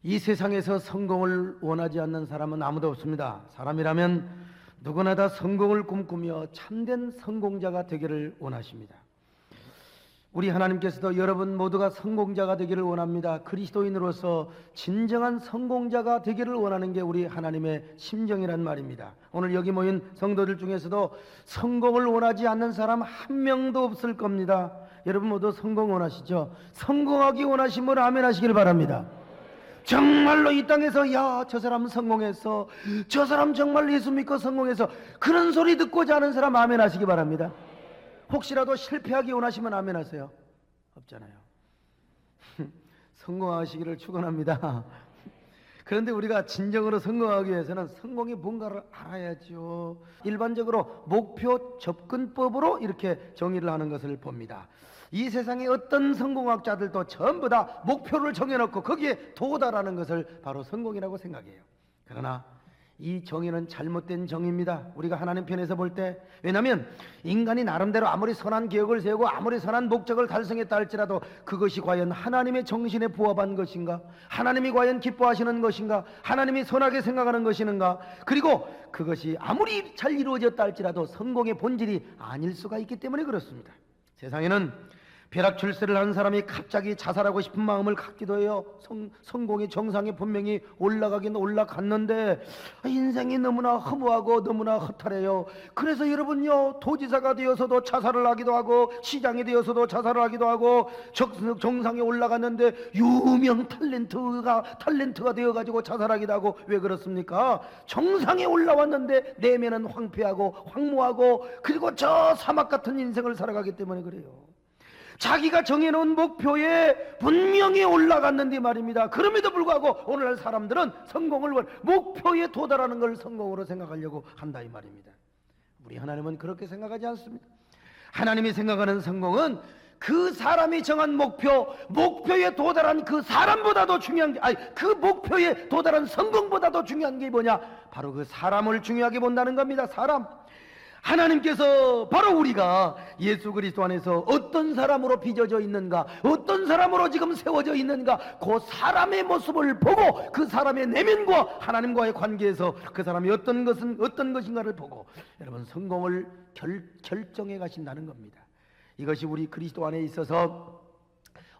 이 세상에서 성공을 원하지 않는 사람은 아무도 없습니다. 사람이라면 누구나 다 성공을 꿈꾸며 참된 성공자가 되기를 원하십니다. 우리 하나님께서도 여러분 모두가 성공자가 되기를 원합니다. 그리스도인으로서 진정한 성공자가 되기를 원하는 게 우리 하나님의 심정이란 말입니다. 오늘 여기 모인 성도들 중에서도 성공을 원하지 않는 사람 한 명도 없을 겁니다. 여러분 모두 성공 원하시죠? 성공하기 원하시면 아멘 하시길 바랍니다. 정말로 이 땅에서 야, 저 사람 성공했어, 저 사람 정말 예수 믿고 성공해서, 그런 소리 듣고자 하는 사람 아멘 하시기 바랍니다. 혹시라도 실패하기 원하시면 아멘 하세요. 없잖아요. 성공하시기를 축원합니다. 그런데 우리가 진정으로 성공하기 위해서는 성공이 뭔가를 알아야죠. 일반적으로 목표 접근법으로 이렇게 정의를 하는 것을 봅니다. 이 세상의 어떤 성공학자들도 전부 다 목표를 정해놓고 거기에 도달하는 것을 바로 성공이라고 생각해요. 그러나 이 정의는 잘못된 정의입니다. 우리가 하나님 편에서 볼 때. 왜냐하면 인간이 나름대로 아무리 선한 계획을 세우고 아무리 선한 목적을 달성했다 할지라도 그것이 과연 하나님의 정신에 부합한 것인가, 하나님이 과연 기뻐하시는 것인가, 하나님이 선하게 생각하는 것인가, 그리고 그것이 아무리 잘 이루어졌다 할지라도 성공의 본질이 아닐 수가 있기 때문에 그렇습니다. 세상에는 벼락출세를 한 사람이 갑자기 자살하고 싶은 마음을 갖기도 해요. 성공의 정상에 분명히 올라가긴 올라갔는데 인생이 너무나 허무하고 너무나 허탈해요. 그래서 여러분요, 도지사가 되어서도 자살을 하기도 하고 시장이 되어서도 자살을 하기도 하고 정상에 올라갔는데 유명 탤런트가 되어가지고 자살하기도 하고. 왜 그렇습니까? 정상에 올라왔는데 내면은 황폐하고 황무하고 그리고 저 사막 같은 인생을 살아가기 때문에 그래요. 자기가 정해놓은 목표에 분명히 올라갔는데 말입니다. 그럼에도 불구하고 오늘날 사람들은 성공을 목표에 도달하는 걸 성공으로 생각하려고 한다 이 말입니다. 우리 하나님은 그렇게 생각하지 않습니다. 하나님이 생각하는 성공은 그 사람이 정한 목표에 도달한 그 사람보다도 중요한 게, 그 목표에 도달한 성공보다도 중요한 게 뭐냐? 바로 그 사람을 중요하게 본다는 겁니다. 사람. 하나님께서 바로 우리가 예수 그리스도 안에서 어떤 사람으로 빚어져 있는가, 어떤 사람으로 지금 세워져 있는가, 그 사람의 모습을 보고 그 사람의 내면과 하나님과의 관계에서 그 사람이 어떤 것인가를 보고 여러분 성공을 결정해 가신다는 겁니다. 이것이 우리 그리스도 안에 있어서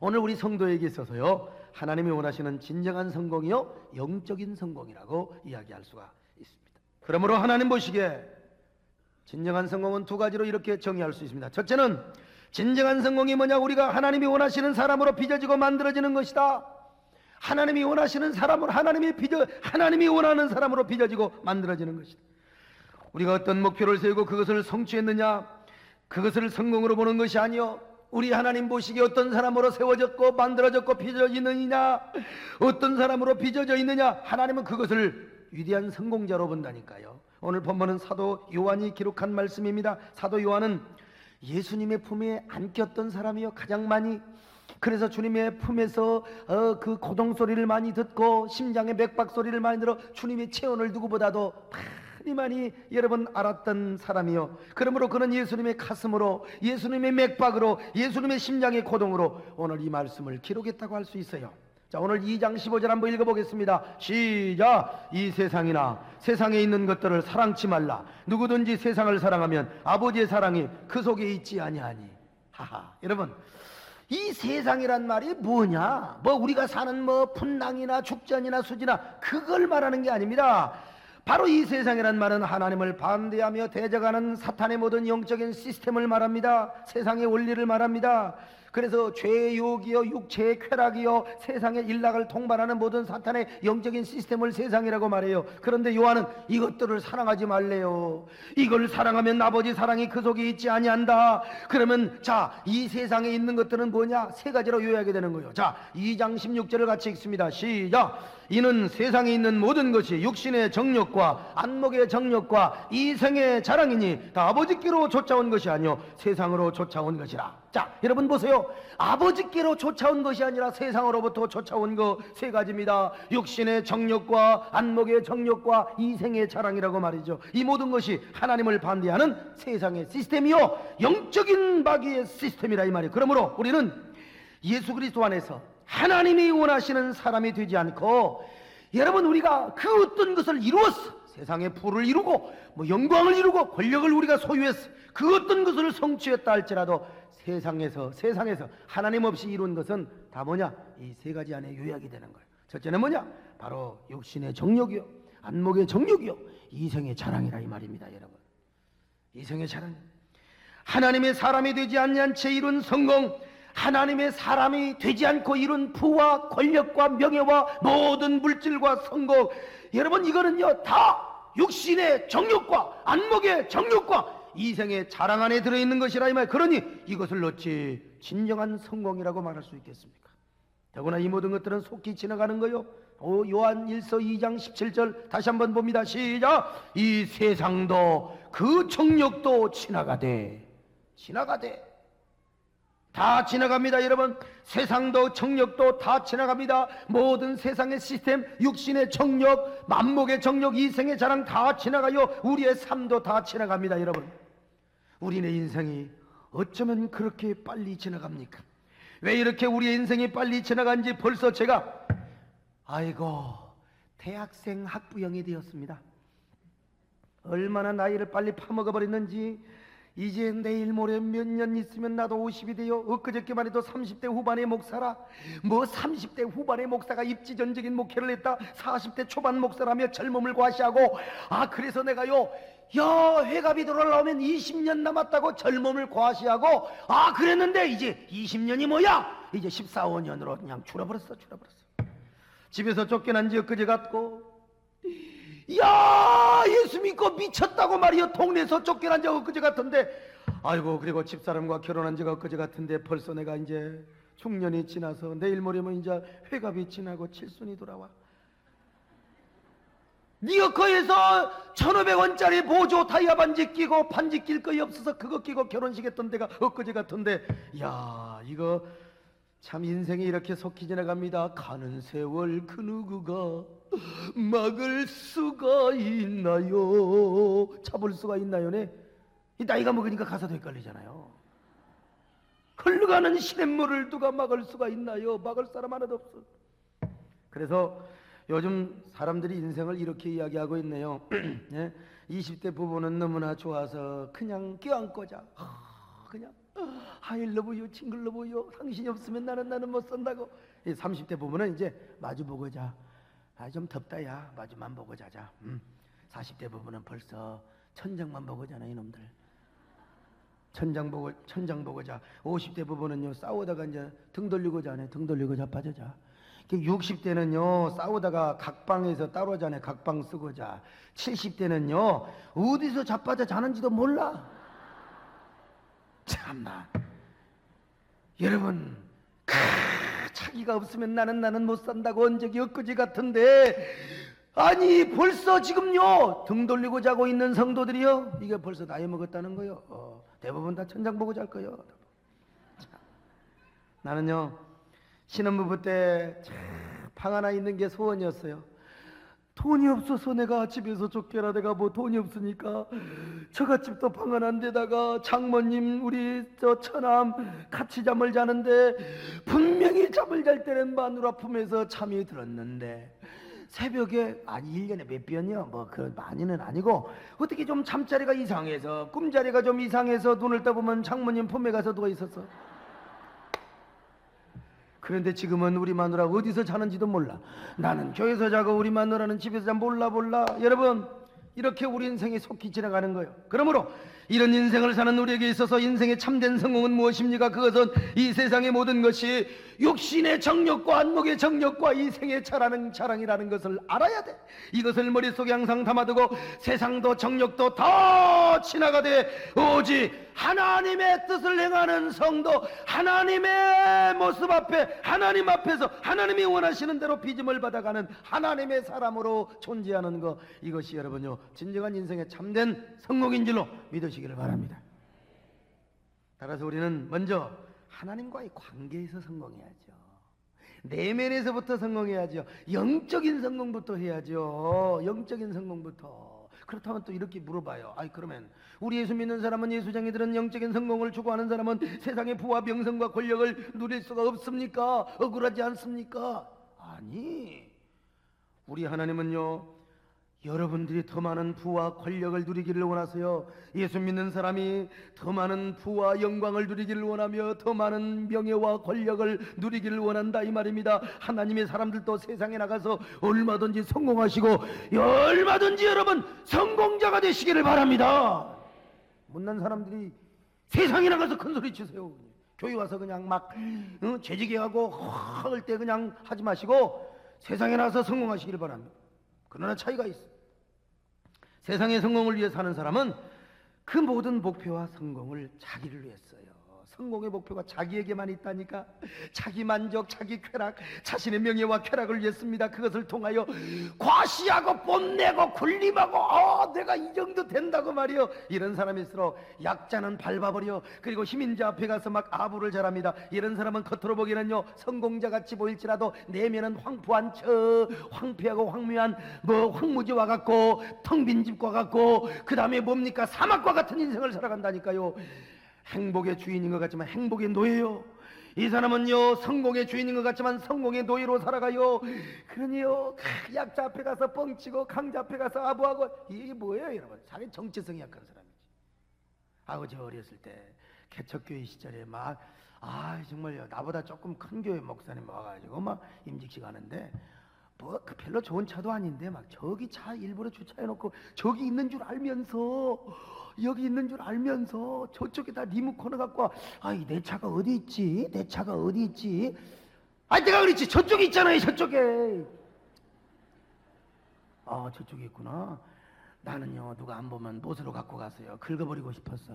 오늘 우리 성도에게 있어서요, 하나님이 원하시는 진정한 성공이요, 영적인 성공이라고 이야기할 수가 있습니다. 그러므로 하나님 보시기에 진정한 성공은 두 가지로 이렇게 정의할 수 있습니다. 첫째는 진정한 성공이 뭐냐? 우리가 하나님이 원하시는 사람으로 빚어지고 만들어지는 것이다. 하나님이 원하시는 사람으로, 하나님이 원하는 사람으로 빚어지고 만들어지는 것이다. 우리가 어떤 목표를 세우고 그것을 성취했느냐, 그것을 성공으로 보는 것이 아니요, 우리 하나님 보시기에 어떤 사람으로 세워졌고 만들어졌고 빚어져 있느냐, 어떤 사람으로 빚어져 있느냐, 하나님은 그것을 위대한 성공자로 본다니까요. 오늘 본문은 사도 요한이 기록한 말씀입니다. 사도 요한은 예수님의 품에 안겼던 사람이요, 가장 많이. 그래서 주님의 품에서 그 고동 소리를 많이 듣고 심장의 맥박 소리를 많이 들어 주님의 체온을 누구보다도 많이 여러분 알았던 사람이요. 그러므로 그는 예수님의 가슴으로, 예수님의 맥박으로, 예수님의 심장의 고동으로 오늘 이 말씀을 기록했다고 할 수 있어요. 자, 오늘 2장 15절 한번 읽어보겠습니다. 시작. 이 세상이나 세상에 있는 것들을 사랑치 말라. 누구든지 세상을 사랑하면 아버지의 사랑이 그 속에 있지 아니하니. 하하. 여러분, 이 세상이란 말이 뭐냐? 우리가 사는 분당이나 축전이나 수지나 그걸 말하는 게 아닙니다. 바로 이 세상이란 말은 하나님을 반대하며 대적하는 사탄의 모든 영적인 시스템을 말합니다. 세상의 원리를 말합니다. 그래서 죄의 유혹이요, 육체의 쾌락이요, 세상의 일락을 통반하는 모든 사탄의 영적인 시스템을 세상이라고 말해요. 그런데 요한은 이것들을 사랑하지 말래요. 이걸 사랑하면 아버지 사랑이 그 속에 있지 아니한다. 그러면 자, 이 세상에 있는 것들은 뭐냐? 세 가지로 요약이 되는 거예요. 자, 2장 16절을 같이 읽습니다. 시작. 이는 세상에 있는 모든 것이 육신의 정욕과 안목의 정욕과 이생의 자랑이니 다 아버지께로 쫓아온 것이 아니요 세상으로 쫓아온 것이라. 자, 여러분 보세요. 아버지께로 쫓아온 것이 아니라 세상으로부터 쫓아온 거 세 가지입니다. 육신의 정욕과 안목의 정욕과 이생의 자랑이라고 말이죠. 이 모든 것이 하나님을 반대하는 세상의 시스템이요, 영적인 마귀의 시스템이라 이 말이에요. 그러므로 우리는 예수 그리스도 안에서 하나님이 원하시는 사람이 되지 않고, 여러분, 우리가 그 어떤 것을 이루었어. 세상의 부를 이루고 뭐 영광을 이루고 권력을 우리가 소유했어. 그 어떤 것을 성취했다 할지라도 세상에서 하나님 없이 이룬 것은 다 뭐냐? 이 세 가지 안에 요약이 되는 거예요. 첫째는 뭐냐? 바로 육신의 정욕이요, 안목의 정욕이요, 이생의 자랑이라 이 말입니다. 여러분, 이생의 자랑. 하나님의 사람이 되지 않는 채 이룬 성공, 하나님의 사람이 되지 않고 이룬 부와 권력과 명예와 모든 물질과 성공, 여러분, 이거는요 다 육신의 정욕과 안목의 정욕과 이생의 자랑 안에 들어있는 것이라 이 말. 그러니 이것을 어찌 진정한 성공이라고 말할 수 있겠습니까? 더구나 이 모든 것들은 속히 지나가는 거요. 요한 1서 2장 17절 다시 한번 봅니다. 시작. 이 세상도 그 정욕도 지나가되 다 지나갑니다. 여러분, 세상도 정욕도 다 지나갑니다. 모든 세상의 시스템, 육신의 정욕, 만목의 정욕, 이생의 자랑 다 지나가요. 우리의 삶도 다 지나갑니다. 여러분, 우리의 인생이 어쩌면 그렇게 빨리 지나갑니까? 왜 이렇게 우리의 인생이 빨리 지나간지 벌써 제가 대학생 학부형이 되었습니다. 얼마나 나이를 빨리 파먹어 버렸는지. 이제 내일 모레 몇 년 있으면 나도 50이 돼요. 엊그저께만 해도 30대 후반의 목사라. 뭐 30대 후반의 목사가 입지전적인 목회를 했다. 40대 초반 목사라며 젊음을 과시하고, 그래서 내가요, 회갑이 돌아오면 20년 남았다고 젊음을 과시하고, 그랬는데 이제 20년이 뭐야? 이제 14, 15년으로 그냥 줄어버렸어. 집에서 쫓겨난 지 엊그제 같고, 예수 믿고 미쳤다고 말이요. 동네에서 쫓겨난 지 엊그제 같은데, 그리고 집사람과 결혼한 지가 엊그제 같은데 벌써 내가 이제 중년이 지나서 내일 모레면 이제 회갑이 지나고 칠순이 돌아와. 네가 거기서 1,500원짜리 보조 타이어 반지 끼고 반지 낄 거이 없어서 그거 끼고 결혼식 했던 데가 엊그제 같은데, 이거 참 인생이 이렇게 속히 지나갑니다. 가는 세월 그 누구가 막을 수가 있나요? 잡을 수가 있나요?네. 이 나이가 먹으니까 가사도 헷갈리잖아요. 흘러가는 시냇물을 누가 막을 수가 있나요? 막을 사람 하나도 없어. 그래서 요즘 사람들이 인생을 이렇게 이야기하고 있네요. 20대 부부는 너무나 좋아서 그냥 껴안고자. 그냥 I love you, 싱글 love you. 당신이 없으면 나는 못 산다고. 30대 부부는 이제 마주 보고 자. 좀 덥다 야. 마주만 보고 자자. 40대 부부는 벌써 천장만 보고 자네 이놈들. 천장 보고 자. 50대 부부는요 싸우다가 이제 등 돌리고 자네. 등 돌리고 자빠져 자. 60대는요 싸우다가 각방에서 따로 자네. 각방 쓰고 자. 70대는요 어디서 자빠져 자는지도 몰라. 참나. 여러분, 자기가 없으면 나는 못 산다고 한 적이 엊그제 같은데, 벌써 지금요 등 돌리고 자고 있는 성도들이요, 이게 벌써 나이 먹었다는 거요. 대부분 다 천장 보고 잘 거요. 나는요 신혼부부 때 방 하나 있는 게 소원이었어요. 돈이 없어서 내가 집에서 쫓겨나. 내가 뭐 돈이 없으니까 처갓집도 방 하나 안 데다가 장모님 우리 처남 같이 잠을 자는데, 분명히 잠을 잘 때는 마누라 품에서 잠이 들었는데 새벽에 1년에 몇 번이요? 뭐 그 많이는 아니고 어떻게 좀 잠자리가 이상해서, 꿈자리가 좀 이상해서 눈을 떠보면 장모님 품에 가서 누워 있었어. 그런데 지금은 우리 마누라 어디서 자는지도 몰라. 나는 교회에서 자고 우리 마누라는 집에서 자. 몰라. 여러분, 이렇게 우리 인생이 속히 지나가는 거예요. 그러므로 이런 인생을 사는 우리에게 있어서 인생의 참된 성공은 무엇입니까? 그것은 이 세상의 모든 것이 육신의 정욕과 안목의 정욕과 이생의 자랑이라는 것을 알아야 돼. 이것을 머릿속에 항상 담아두고 세상도 정욕도 다 지나가되 오직 하나님의 뜻을 행하는 성도, 하나님의 모습 앞에, 하나님 앞에서 하나님이 원하시는 대로 빚음을 받아가는 하나님의 사람으로 존재하는 것, 이것이 여러분요 진정한 인생의 참된 성공인 줄로 믿으시기를 바랍니다. 따라서 우리는 먼저 하나님과의 관계에서 성공해야죠. 내면에서부터 성공해야죠. 영적인 성공부터 해야죠. 영적인 성공부터. 그렇다면 또 이렇게 물어봐요. 아이, 그러면 우리 예수 믿는 사람은, 예수쟁이들은 영적인 성공을 추구하는 사람은 세상의 부와 명성과 권력을 누릴 수가 없습니까? 억울하지 않습니까? 아니, 우리 하나님은요, 여러분들이 더 많은 부와 권력을 누리기를 원하세요. 예수 믿는 사람이 더 많은 부와 영광을 누리기를 원하며 더 많은 명예와 권력을 누리기를 원한다, 이 말입니다. 하나님의 사람들도 세상에 나가서 얼마든지 성공하시고 얼마든지 여러분 성공자가 되시기를 바랍니다. 못난 사람들이 세상에 나가서 큰 소리 치세요. 교회 와서 그냥 막 재직하고 할 때 그냥 하지 마시고 세상에 나가서 성공하시기를 바랍니다. 그러나 차이가 있어. 세상의 성공을 위해 사는 사람은 그 모든 목표와 성공을 자기를 위해 써요. 성공의 목표가 자기에게만 있다니까. 자기 만족, 자기 쾌락, 자신의 명예와 쾌락을 위해 씁니다. 그것을 통하여 과시하고 뽐내고 군림하고 내가 이 정도 된다고 말이요. 이런 사람일수록 약자는 밟아버려. 그리고 힘인 자 앞에 가서 막 아부를 잘합니다. 이런 사람은 겉으로 보기에는요 성공자같이 보일지라도 내면은 황폐한 황폐하고 황무한 황무지와 같고 텅 빈 집과 같고 그 다음에 뭡니까? 사막과 같은 인생을 살아간다니까요. 행복의 주인인 것 같지만 행복의 노예요. 이 사람은요 성공의 주인인 것 같지만 성공의 노예로 살아가요. 그러니요 약자 앞에 가서 뻥치고 강자 앞에 가서 아부하고. 이게 뭐예요 여러분? 자기 정체성이 약한 사람이지. 아버지 어렸을 때 개척교회 시절에 막 정말요 나보다 조금 큰 교회 목사님 와가지고 막 임직식 하는데 그 별로 좋은 차도 아닌데 막 저기 차 일부러 주차해놓고 저기 있는 줄 알면서 여기 있는 줄 알면서 저쪽에다 리모컨을 갖고 내 차가 어디 있지? 내 차가 어디 있지? 내가 그랬지. 저쪽에 있잖아요. 저쪽에. 저쪽에 있구나. 나는요 누가 안 보면 못으로 갖고 갔어요. 긁어버리고 싶었어.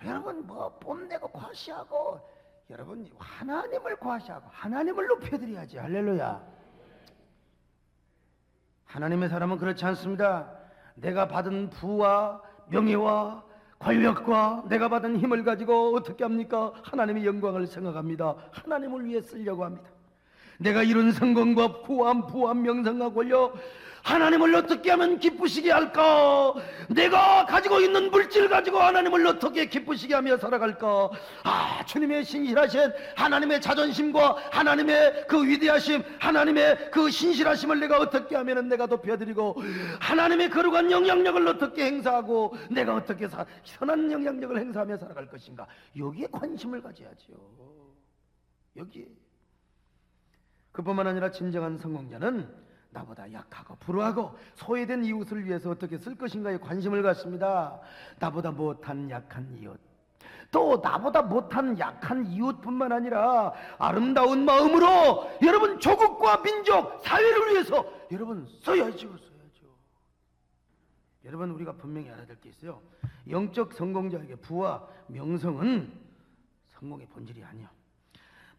여러분 뽐내고 과시하고 여러분 하나님을 과시하고 하나님을 높여드려야지. 할렐루야. 하나님의 사람은 그렇지 않습니다. 내가 받은 부와 명예와 권력과 내가 받은 힘을 가지고 어떻게 합니까? 하나님의 영광을 생각합니다. 하나님을 위해 쓰려고 합니다. 내가 이룬 성공과 부와 명성과 권력, 하나님을 어떻게 하면 기쁘시게 할까? 내가 가지고 있는 물질 가지고 하나님을 어떻게 기쁘시게 하며 살아갈까? 주님의 신실하신 하나님의 자존심과 하나님의 그 위대하심, 하나님의 그 신실하심을 내가 어떻게 하면 내가 높여드리고 하나님의 거룩한 영향력을 어떻게 행사하고 내가 어떻게 선한 영향력을 행사하며 살아갈 것인가? 여기에 관심을 가져야지요. 여기에. 그뿐만 아니라 진정한 성공자는 나보다 약하고 불우하고 소외된 이웃을 위해서 어떻게 쓸 것인가에 관심을 갖습니다. 나보다 못한 약한 이웃, 또 나보다 못한 약한 이웃뿐만 아니라 아름다운 마음으로 여러분 조국과 민족, 사회를 위해서 여러분 써야죠. 여러분 우리가 분명히 알아야 될 게 있어요. 영적 성공자에게 부와 명성은 성공의 본질이 아니야.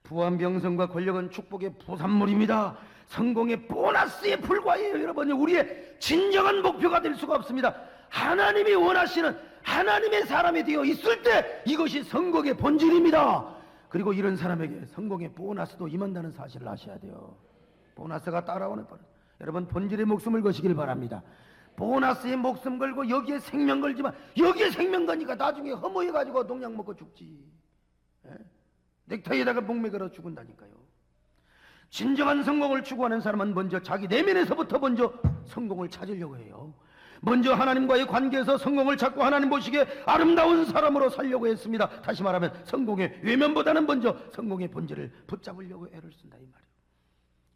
부와 명성과 권력은 축복의 부산물입니다. 성공의 보너스에 불과해요. 여러분 우리의 진정한 목표가 될 수가 없습니다. 하나님이 원하시는 하나님의 사람이 되어 있을 때 이것이 성공의 본질입니다. 그리고 이런 사람에게 성공의 보너스도 임한다는 사실을 아셔야 돼요. 보너스가 따라오는 뻔. 여러분 본질의 목숨을 거시길 바랍니다. 보너스에 목숨 걸고 여기에 생명 걸지만 여기에 생명 거니까 나중에 허무해가지고 농약 먹고 죽지. 넥타이에다가 목매 걸어 죽은다니까요. 진정한 성공을 추구하는 사람은 먼저 자기 내면에서부터 먼저 성공을 찾으려고 해요. 먼저 하나님과의 관계에서 성공을 찾고 하나님 보시기에 아름다운 사람으로 살려고 했습니다. 다시 말하면 성공의 외면보다는 먼저 성공의 본질을 붙잡으려고 애를 쓴다 이 말이에요.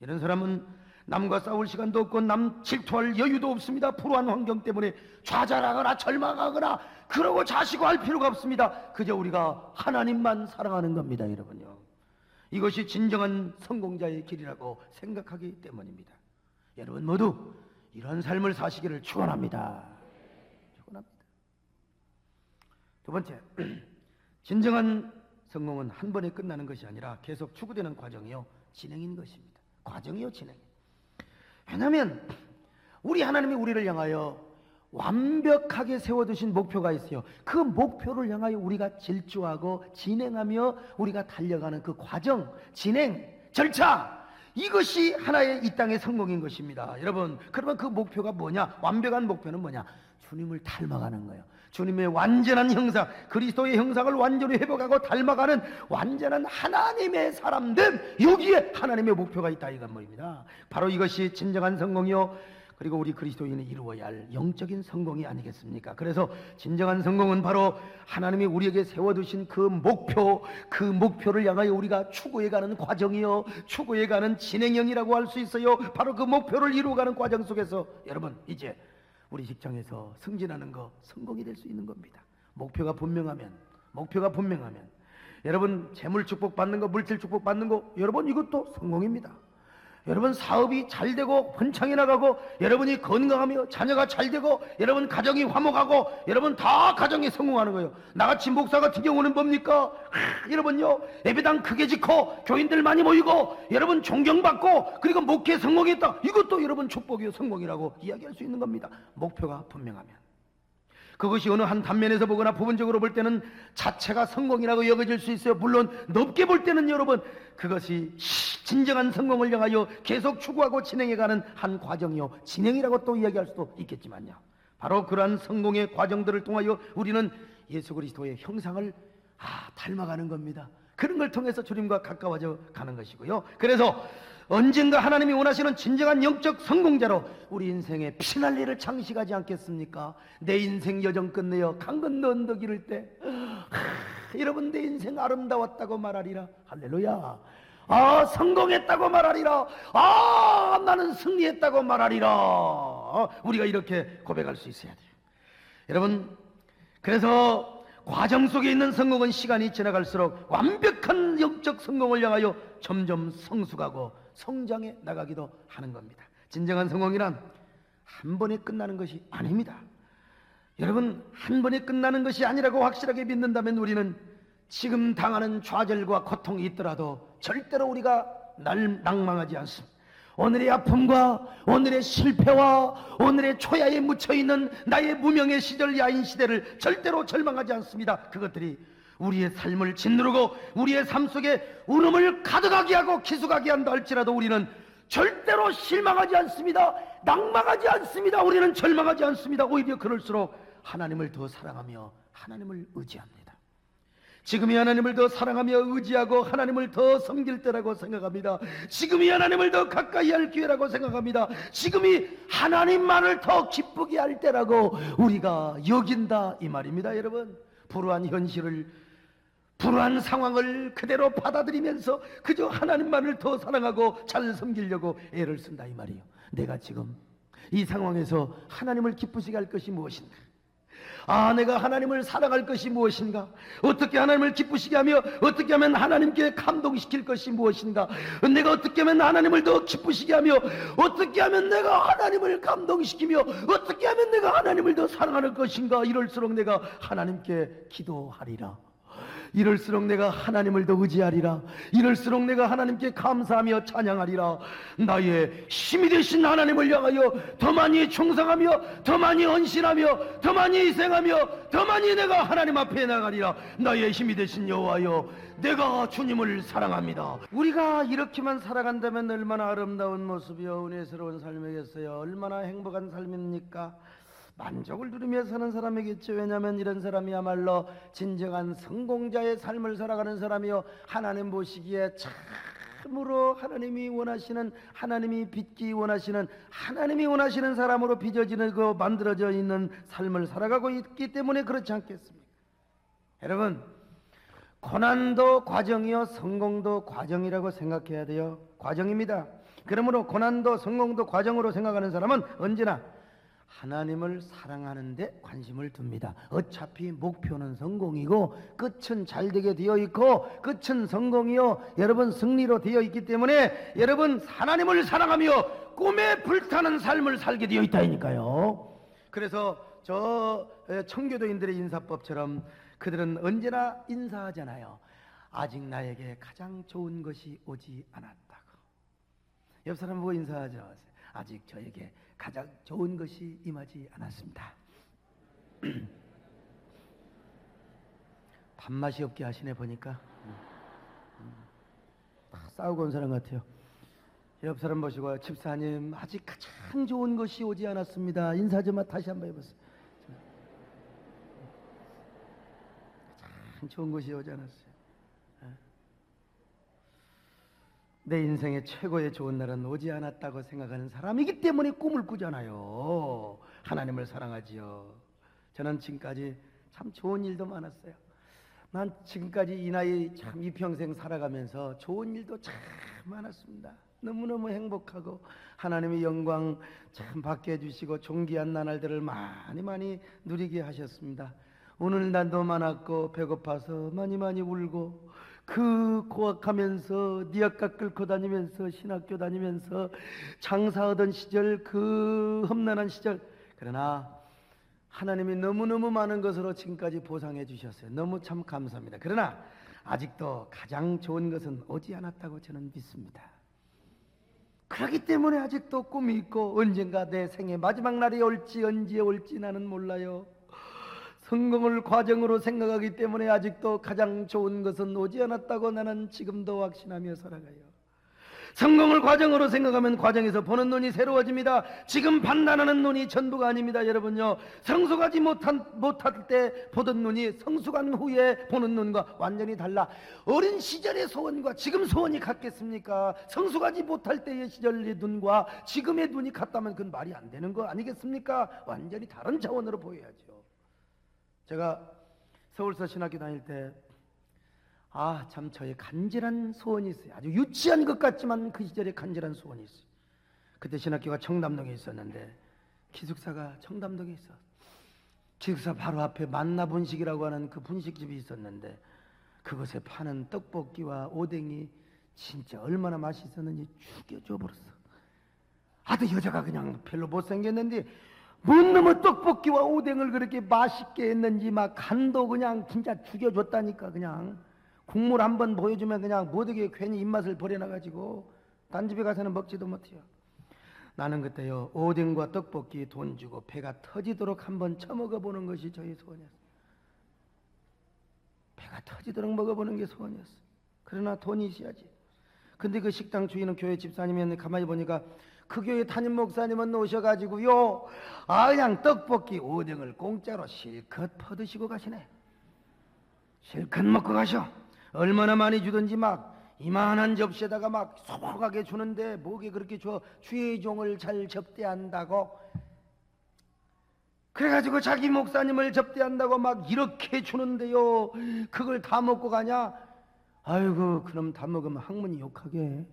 이런 사람은 남과 싸울 시간도 없고 남 질투할 여유도 없습니다. 불우한 환경 때문에 좌절하거나 절망하거나 그러고 자시고 할 필요가 없습니다. 그저 우리가 하나님만 사랑하는 겁니다. 여러분요, 이것이 진정한 성공자의 길이라고 생각하기 때문입니다. 여러분 모두 이런 삶을 사시기를 축원합니다. 두 번째, 진정한 성공은 한 번에 끝나는 것이 아니라 계속 추구되는 과정이요 진행인 것입니다. 과정이요 진행. 왜냐하면 우리 하나님이 우리를 향하여 완벽하게 세워두신 목표가 있어요. 그 목표를 향하여 우리가 질주하고 진행하며 우리가 달려가는 그 과정, 진행, 절차, 이것이 하나의 이 땅의 성공인 것입니다. 여러분, 그러면 그 목표가 뭐냐? 완벽한 목표는 뭐냐? 주님을 닮아가는 거예요. 주님의 완전한 형상, 그리스도의 형상을 완전히 회복하고 닮아가는 완전한 하나님의 사람들, 여기에 하나님의 목표가 있다 이건 뭐입니다. 바로 이것이 진정한 성공이요, 그리고 우리 그리스도인이 이루어야 할 영적인 성공이 아니겠습니까? 그래서 진정한 성공은 바로 하나님이 우리에게 세워두신 그 목표를 향하여 우리가 추구해가는 과정이요, 추구해가는 진행형이라고 할 수 있어요. 바로 그 목표를 이루어가는 과정 속에서 여러분, 이제 우리 직장에서 승진하는 거 성공이 될 수 있는 겁니다. 목표가 분명하면 여러분, 재물 축복 받는 거, 물질 축복 받는 거, 여러분 이것도 성공입니다. 여러분 사업이 잘 되고 번창해 나가고, 여러분이 건강하며 자녀가 잘 되고, 여러분 가정이 화목하고, 여러분 다 가정이 성공하는 거예요. 나같이 목사 같은 경우는 뭡니까? 여러분요, 예배당 크게 짓고 교인들 많이 모이고 여러분 존경받고 그리고 목회 성공했다, 이것도 여러분 축복이요, 성공이라고 이야기할 수 있는 겁니다. 목표가 분명하면. 그것이 어느 한 단면에서 보거나 부분적으로 볼 때는 자체가 성공이라고 여겨질 수 있어요. 물론 넓게 볼 때는 여러분 그것이 진정한 성공을 향하여 계속 추구하고 진행해가는 한 과정이요, 진행이라고 또 이야기할 수도 있겠지만요, 바로 그러한 성공의 과정들을 통하여 우리는 예수 그리스도의 형상을 닮아가는 겁니다. 그런 걸 통해서 주님과 가까워져 가는 것이고요. 그래서 언젠가 하나님이 원하시는 진정한 영적 성공자로 우리 인생의 피날레를 장식하지 않겠습니까? 내 인생 여정 끝내어 강 건너 언덕 이를 때 여러분, 내 인생 아름다웠다고 말하리라. 할렐루야. 성공했다고 말하리라. 나는 승리했다고 말하리라. 우리가 이렇게 고백할 수 있어야 돼요. 여러분, 그래서 과정 속에 있는 성공은 시간이 지나갈수록 완벽한 영적 성공을 향하여 점점 성숙하고 성장해 나가기도 하는 겁니다. 진정한 성공이란 한 번에 끝나는 것이 아닙니다. 여러분, 한 번에 끝나는 것이 아니라고 확실하게 믿는다면 우리는 지금 당하는 좌절과 고통이 있더라도 절대로 우리가 낭망하지 않습니다. 오늘의 아픔과 오늘의 실패와 오늘의 초야에 묻혀있는 나의 무명의 시절, 야인 시대를 절대로 절망하지 않습니다. 그것들이 우리의 삶을 짓누르고 우리의 삶 속에 울음을 가득하게 하고 기숙하게 한다 할지라도 우리는 절대로 실망하지 않습니다. 낭망하지 않습니다. 우리는 절망하지 않습니다. 오히려 그럴수록 하나님을 더 사랑하며 하나님을 의지합니다. 지금이 하나님을 더 사랑하며 의지하고 하나님을 더 섬길 때라고 생각합니다. 지금이 하나님을 더 가까이 할 기회라고 생각합니다. 지금이 하나님만을 더 기쁘게 할 때라고 우리가 여긴다 이 말입니다. 여러분, 불우한 현실을, 불우한 상황을 그대로 받아들이면서 그저 하나님만을 더 사랑하고 잘 섬기려고 애를 쓴다 이 말이에요. 내가 지금 이 상황에서 하나님을 기쁘시게 할 것이 무엇인가? 내가 하나님을 사랑할 것이 무엇인가? 어떻게 하나님을 기쁘시게 하며 어떻게 하면 하나님께 감동시킬 것이 무엇인가? 내가 어떻게 하면 하나님을 더 기쁘시게 하며 어떻게 하면 내가 하나님을 감동시키며 어떻게 하면 내가 하나님을 더 사랑할 것인가? 이럴수록 내가 하나님께 기도하리라. 이럴수록 내가 하나님을 더 의지하리라. 이럴수록 내가 하나님께 감사하며 찬양하리라. 나의 힘이 되신 하나님을 향하여 더 많이 충성하며 더 많이 헌신하며 더 많이 희생하며 더 많이 내가 하나님 앞에 나가리라. 나의 힘이 되신 여호와여, 내가 주님을 사랑합니다. 우리가 이렇게만 살아간다면 얼마나 아름다운 모습이요, 은혜스러운 삶이겠어요. 얼마나 행복한 삶입니까? 만족을 누리며 사는 사람이겠죠. 왜냐하면 이런 사람이야말로 진정한 성공자의 삶을 살아가는 사람이요, 하나님 보시기에 참으로 하나님이 원하시는, 하나님이 빚기 원하시는, 하나님이 원하시는 사람으로 빚어지는 그 만들어져 있는 삶을 살아가고 있기 때문에 그렇지 않겠습니까? 여러분, 고난도 과정이요 성공도 과정이라고 생각해야 돼요. 과정입니다. 그러므로 고난도 성공도 과정으로 생각하는 사람은 언제나 하나님을 사랑하는 데 관심을 둡니다. 어차피 목표는 성공이고 끝은 잘 되게 되어 있고 끝은 성공이요, 여러분 승리로 되어 있기 때문에 여러분 하나님을 사랑하며 꿈에 불타는 삶을 살게 되어 있다니까요. 그래서 저 청교도인들의 인사법처럼 그들은 언제나 인사하잖아요. 아직 나에게 가장 좋은 것이 오지 않았다고. 옆 사람 보고 인사하지 마세요. 아직 저에게 가장 좋은 것이 임하지 않았습니다. 밥맛이 없게 하시네 보니까. 싸우고 온 사람 같아요. 옆 사람 보시고 집사님 아직 가장 좋은 것이 오지 않았습니다. 인사 좀 다시 한번 해보세요. 가장 좋은 것이 오지 않았어요. 내 인생의 최고의 좋은 날은 오지 않았다고 생각하는 사람이기 때문에 꿈을 꾸잖아요. 하나님을 사랑하지요. 저는 지금까지 참 좋은 일도 많았어요. 난 지금까지 이 나이 참 이 평생 살아가면서 좋은 일도 참 많았습니다. 너무너무 행복하고 하나님의 영광 참 받게 해주시고 존귀한 나날들을 많이 누리게 하셨습니다. 오늘 난도 많았고 배고파서 많이 울고 그 고학하면서 니아까 끌고 다니면서 신학교 다니면서 장사하던 시절 그 험난한 시절, 그러나 하나님이 너무너무 많은 것으로 지금까지 보상해 주셨어요. 너무 참 감사합니다. 그러나 아직도 가장 좋은 것은 오지 않았다고 저는 믿습니다. 그렇기 때문에 아직도 꿈이 있고 언젠가 내 생의 마지막 날이 올지 언제 올지 나는 몰라요. 성공을 과정으로 생각하기 때문에 아직도 가장 좋은 것은 오지 않았다고 나는 지금도 확신하며 살아가요. 성공을 과정으로 생각하면 과정에서 보는 눈이 새로워집니다. 지금 판단하는 눈이 전부가 아닙니다. 여러분요, 성숙하지 못할 때 보던 눈이 성숙한 후에 보는 눈과 완전히 달라. 어린 시절의 소원과 지금 소원이 같겠습니까? 성숙하지 못할 때의 시절의 눈과 지금의 눈이 같다면 그건 말이 안 되는 거 아니겠습니까? 완전히 다른 차원으로 보여야죠. 제가 서울서 신학교 다닐 때 참 저의 간절한 소원이 있어요. 아주 유치한 것 같지만 그 시절에 간절한 소원이 있어요. 그때 신학교가 청담동에 있었는데 기숙사가 청담동에 있어. 기숙사 바로 앞에 만나분식이라고 하는 그 분식집이 있었는데 그곳에 파는 떡볶이와 오뎅이 진짜 얼마나 맛있었는지 죽여줘 버렸어. 아들 여자가 그냥 별로 못생겼는데 뭔 놈의 떡볶이와 오뎅을 그렇게 맛있게 했는지 막 간도 그냥 진짜 죽여줬다니까. 그냥 국물 한번 보여주면 그냥 못하게 괜히 입맛을 버려놔가지고 딴 집에 가서는 먹지도 못해요. 나는 그때요 오뎅과 떡볶이 돈 주고 배가 터지도록 한번 처먹어보는 것이 저의 소원이었어요. 배가 터지도록 먹어보는 게 소원이었어요. 그러나 돈이 있어야지. 근데 그 식당 주인은 교회 집사님이었는데 가만히 보니까 그 교회 담임 목사님은 오셔가지고요 그냥 떡볶이 오뎅을 공짜로 실컷 퍼드시고 가시네. 실컷 먹고 가셔. 얼마나 많이 주든지 막 이만한 접시에다가 막 소복하게 주는데 뭐게 그렇게 줘. 주의 종을 잘 접대한다고. 그래가지고 자기 목사님을 접대한다고 막 이렇게 주는데요 그걸 다 먹고 가냐? 아이고 그럼 다 먹으면 학문이 욕하게.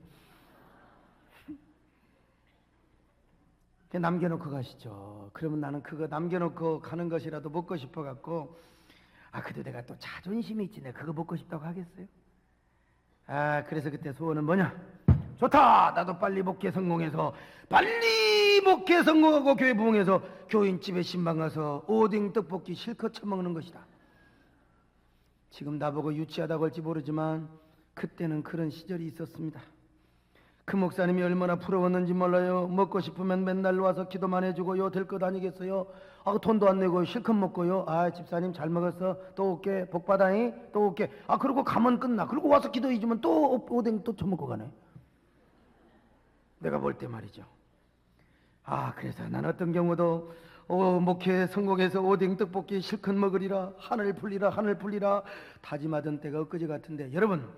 남겨놓고 가시죠. 그러면 나는 그거 남겨놓고 가는 것이라도 먹고 싶어갖고 그래도 내가 또 자존심이 있지. 내가 그거 먹고 싶다고 하겠어요? 그래서 그때 소원은 뭐냐? 좋다! 나도 빨리 목회 성공해서 빨리 목회 성공하고 교회 부흥해서 교인집에 신방 가서 오뎅 떡볶이 실컷 처먹는 것이다. 지금 나보고 유치하다고 할지 모르지만 그때는 그런 시절이 있었습니다. 그 목사님이 얼마나 부러웠는지 몰라요. 먹고 싶으면 맨날 와서 기도만 해주고요 될 것 아니겠어요? 돈도 안 내고 실컷 먹고요. 집사님 잘 먹었어. 또 올게. 복 받아잉. 또 올게. 그리고 가면 끝나. 그리고 와서 기도해주면 또 오뎅 또 처먹고 가네. 내가 볼 때 말이죠. 그래서 난 어떤 경우도 목회 성공해서 오뎅 떡볶이 실컷 먹으리라 하늘 풀리라 다짐하던 때가 엊그제 같은데 여러분,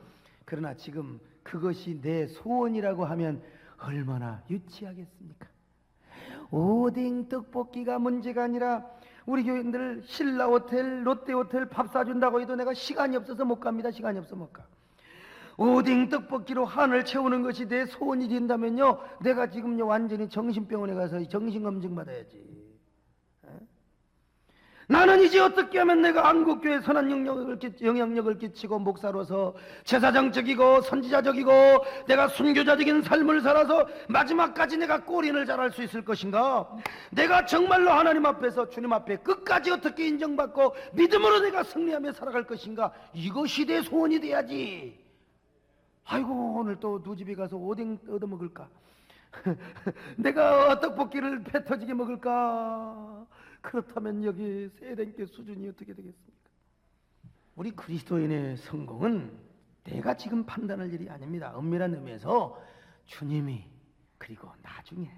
그러나 지금 그것이 내 소원이라고 하면 얼마나 유치하겠습니까? 오뎅 떡볶이가 문제가 아니라 우리 교인들 신라호텔 롯데호텔 밥 사준다고 해도 내가 시간이 없어서 못 갑니다. 시간이 없어 못 가. 오뎅 떡볶이로 한을 채우는 것이 내 소원이 된다면요 내가 지금요 완전히 정신병원에 가서 정신검증 받아야지. 나는 이제 어떻게 하면 내가 한국교회에 선한 영향력을 끼치고 목사로서 제사장적이고 선지자적이고 내가 순교자적인 삶을 살아서 마지막까지 내가 꼬린을 잘할 수 있을 것인가? 내가 정말로 하나님 앞에서 주님 앞에 끝까지 어떻게 인정받고 믿음으로 내가 승리하며 살아갈 것인가? 이것이 내 소원이 돼야지. 아이고 오늘 또 두 집에 가서 오뎅 얻어먹을까? 내가 떡볶이를 배 터지게 먹을까? 그렇다면 여기 세대께 수준이 어떻게 되겠습니까? 우리 그리스도인의 성공은 내가 지금 판단할 일이 아닙니다. 엄밀한 의미에서 주님이 그리고 나중에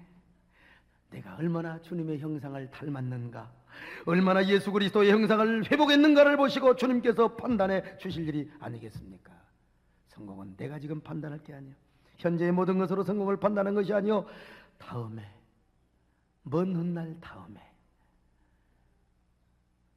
내가 얼마나 주님의 형상을 닮았는가, 얼마나 예수 그리스도의 형상을 회복했는가를 보시고 주님께서 판단해 주실 일이 아니겠습니까? 성공은 내가 지금 판단할 게 아니요, 현재의 모든 것으로 성공을 판단하는 것이 아니요, 다음에, 먼 훗날 다음에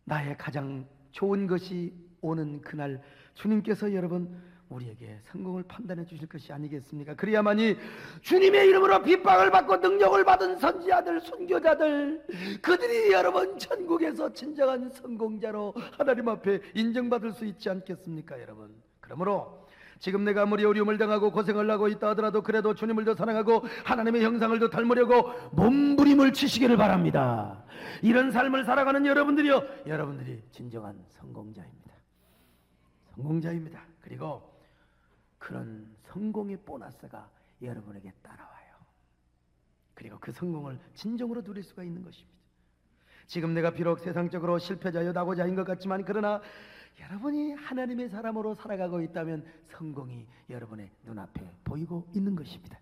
나의 가장 좋은 것이 오는 그날 주님께서 여러분 우리에게 성공을 판단해 주실 것이 아니겠습니까? 그래야만이 주님의 이름으로 핍박을 받고 능력을 받은 선지자들, 순교자들, 그들이 여러분 천국에서 진정한 성공자로 하나님 앞에 인정받을 수 있지 않겠습니까, 여러분? 그러므로 지금 내가 아무리 어려움을 당하고 고생을 하고 있다 하더라도 그래도 주님을 더 사랑하고 하나님의 형상을 더 닮으려고 몸부림을 치시기를 바랍니다. 이런 삶을 살아가는 여러분들이요, 여러분들이 진정한 성공자입니다. 성공자입니다. 그리고 그런 성공의 보너스가 여러분에게 따라와요. 그리고 그 성공을 진정으로 누릴 수가 있는 것입니다. 지금 내가 비록 세상적으로 실패자여 낙오자인 것 같지만, 그러나 여러분이 하나님의 사람으로 살아가고 있다면 성공이 여러분의 눈앞에 보이고 있는 것입니다.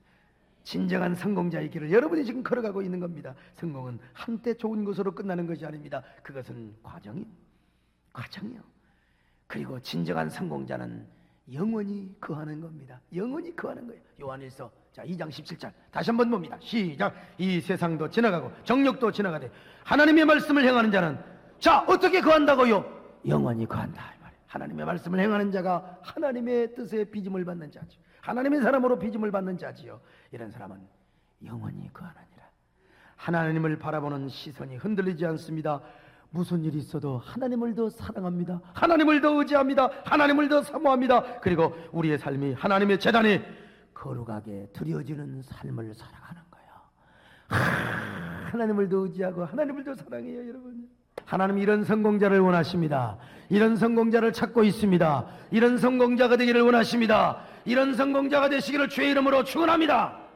진정한 성공자의 길을 여러분이 지금 걸어가고 있는 겁니다. 성공은 한때 좋은 것으로 끝나는 것이 아닙니다. 그것은 과정이요. 그리고 진정한 성공자는 영원히 거하는 겁니다. 영원히 거하는 거예요. 요한일서 2장 17절 다시 한번 봅니다. 시작. 이 세상도 지나가고 정욕도 지나가되 하나님의 말씀을 행하는 자는 어떻게 거한다고요? 영원히 거한다 이 말이에요. 하나님의 말씀을 행하는 자가 하나님의 뜻에 빚음을 받는 자죠. 하나님의 사람으로 빚음을 받는 자지요. 이런 사람은 영원히 거하느니라. 하나님을 바라보는 시선이 흔들리지 않습니다. 무슨 일이 있어도 하나님을 더 사랑합니다. 하나님을 더 의지합니다. 하나님을 더 사모합니다. 그리고 우리의 삶이 하나님의 재단이 거룩하게 드려지는 삶을 살아가는 거예요. 하나님을 더 의지하고 하나님을 더 사랑해요, 여러분. 하나님 이런 성공자를 원하십니다. 이런 성공자를 찾고 있습니다. 이런 성공자가 되기를 원하십니다. 이런 성공자가 되시기를 주의 이름으로 축원합니다.